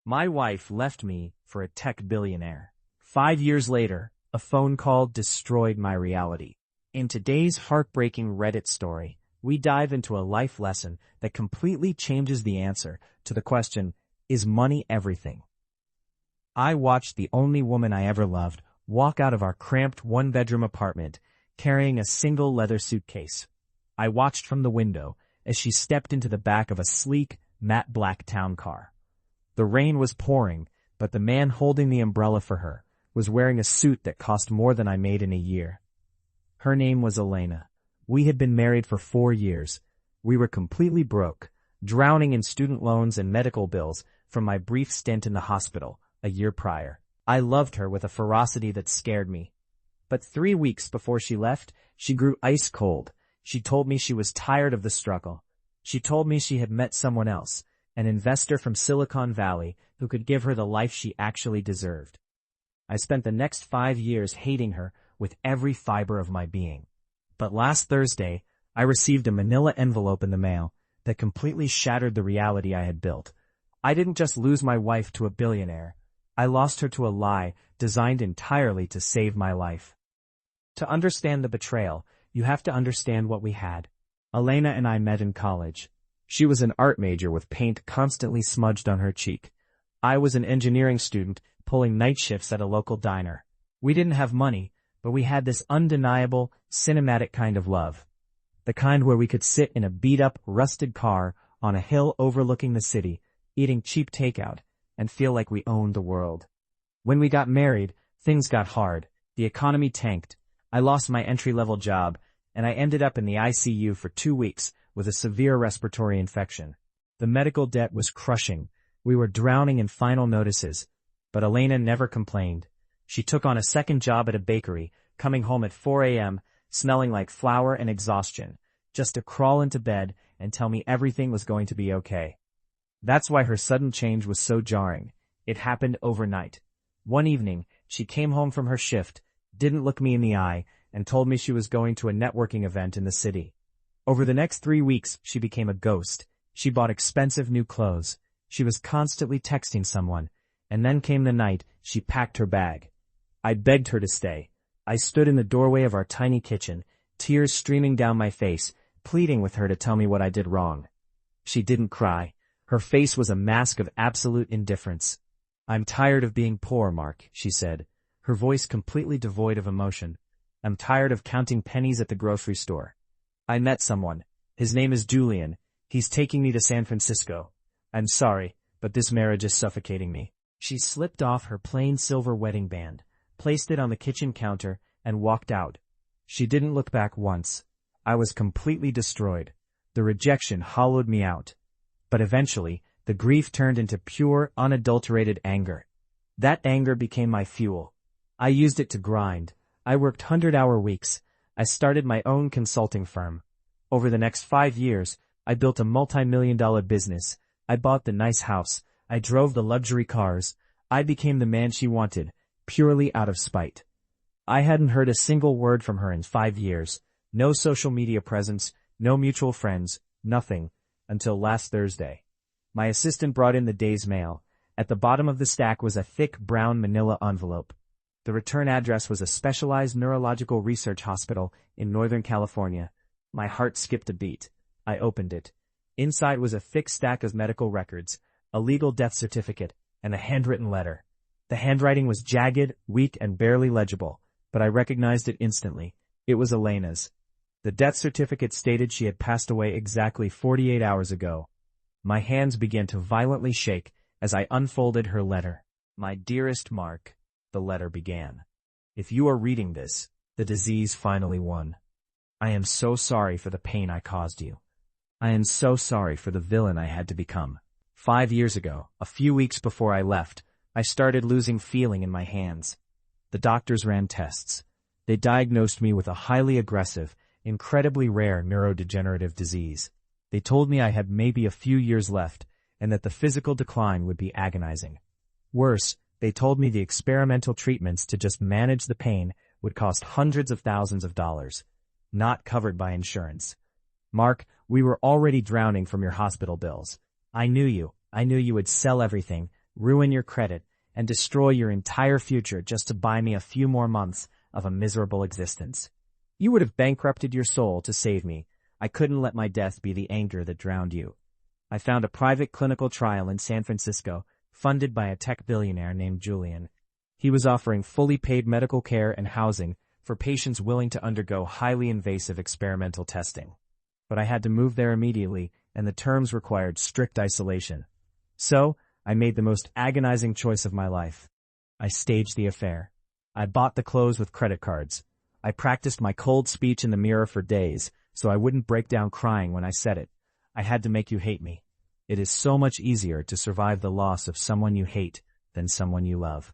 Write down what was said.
My wife left me for a tech billionaire. 5 years later, a phone call destroyed my reality. In today's heartbreaking Reddit story, we dive into a life lesson that completely changes the answer to the question, is money everything? I watched the only woman I ever loved walk out of our cramped one-bedroom apartment carrying a single leather suitcase. I watched from the window as she stepped into the back of a sleek, matte black town car. The rain was pouring, but the man holding the umbrella for her was wearing a suit that cost more than I made in a year. Her name was Elena. We had been married for 4 years. We were completely broke, drowning in student loans and medical bills from my brief stint in the hospital a year prior. I loved her with a ferocity that scared me. But 3 weeks before she left, she grew ice cold. She told me she was tired of the struggle. She told me she had met someone else, an investor from Silicon Valley who could give her the life she actually deserved. I spent the next 5 years hating her with every fiber of my being. But last Thursday, I received a manila envelope in the mail that completely shattered the reality I had built. I didn't just lose my wife to a billionaire. I lost her to a lie designed entirely to save my life. To understand the betrayal, you have to understand what we had. Elena and I met in college. She was an art major with paint constantly smudged on her cheek. I was an engineering student pulling night shifts at a local diner. We didn't have money, but we had this undeniable, cinematic kind of love. The kind where we could sit in a beat-up, rusted car on a hill overlooking the city, eating cheap takeout, and feel like we owned the world. When we got married, things got hard. The economy tanked. I lost my entry-level job, and I ended up in the ICU for 2 weeks with a severe respiratory infection. The medical debt was crushing. We were drowning in final notices, but Elena never complained. She took on a second job at a bakery, coming home at 4 a.m., smelling like flour and exhaustion, just to crawl into bed and tell me everything was going to be okay. That's why her sudden change was so jarring. It happened overnight. One evening, she came home from her shift, didn't look me in the eye, and told me she was going to a networking event in the city. Over the next 3 weeks, she became a ghost. She bought expensive new clothes. She was constantly texting someone. And then came the night she packed her bag. I begged her to stay. I stood in the doorway of our tiny kitchen, tears streaming down my face, pleading with her to tell me what I did wrong. She didn't cry. Her face was a mask of absolute indifference. "I'm tired of being poor, Mark," she said, her voice completely devoid of emotion. "I'm tired of counting pennies at the grocery store. I met someone. His name is Julian. He's taking me to San Francisco. I'm sorry, but this marriage is suffocating me." She slipped off her plain silver wedding band, placed it on the kitchen counter, and walked out. She didn't look back once. I was completely destroyed. The rejection hollowed me out. But eventually, the grief turned into pure, unadulterated anger. That anger became my fuel. I used it to grind. I worked 100-hour weeks. I started my own consulting firm. Over the next 5 years, I built a multi-million-dollar business. I bought the nice house. I drove the luxury cars. I became the man she wanted, purely out of spite. I hadn't heard a single word from her in 5 years. No social media presence, no mutual friends, nothing, until last Thursday. My assistant brought in the day's mail. At the bottom of the stack was a thick brown manila envelope. The return address was a specialized neurological research hospital in Northern California. My heart skipped a beat. I opened it. Inside was a thick stack of medical records, a legal death certificate, and a handwritten letter. The handwriting was jagged, weak, and barely legible, but I recognized it instantly. It was Elena's. The death certificate stated she had passed away exactly 48 hours ago. My hands began to violently shake as I unfolded her letter. "My dearest Mark," the letter began. "If you are reading this, the disease finally won. I am so sorry for the pain I caused you. I am so sorry for the villain I had to become. 5 years ago, a few weeks before I left, I started losing feeling in my hands. The doctors ran tests. They diagnosed me with a highly aggressive, incredibly rare neurodegenerative disease. They told me I had maybe a few years left, and that the physical decline would be agonizing. Worse, they told me the experimental treatments to just manage the pain would cost hundreds of thousands of dollars, not covered by insurance. Mark, we were already drowning from your hospital bills. I knew you would sell everything, ruin your credit, and destroy your entire future just to buy me a few more months of a miserable existence. You would have bankrupted your soul to save me. I couldn't let my death be the anchor that drowned you. I found a private clinical trial in San Francisco, funded by a tech billionaire named Julian. He was offering fully paid medical care and housing for patients willing to undergo highly invasive experimental testing. But I had to move there immediately, and the terms required strict isolation. So, I made the most agonizing choice of my life. I staged the affair. I bought the clothes with credit cards. I practiced my cold speech in the mirror for days, so I wouldn't break down crying when I said it. I had to make you hate me. It is so much easier to survive the loss of someone you hate than someone you love.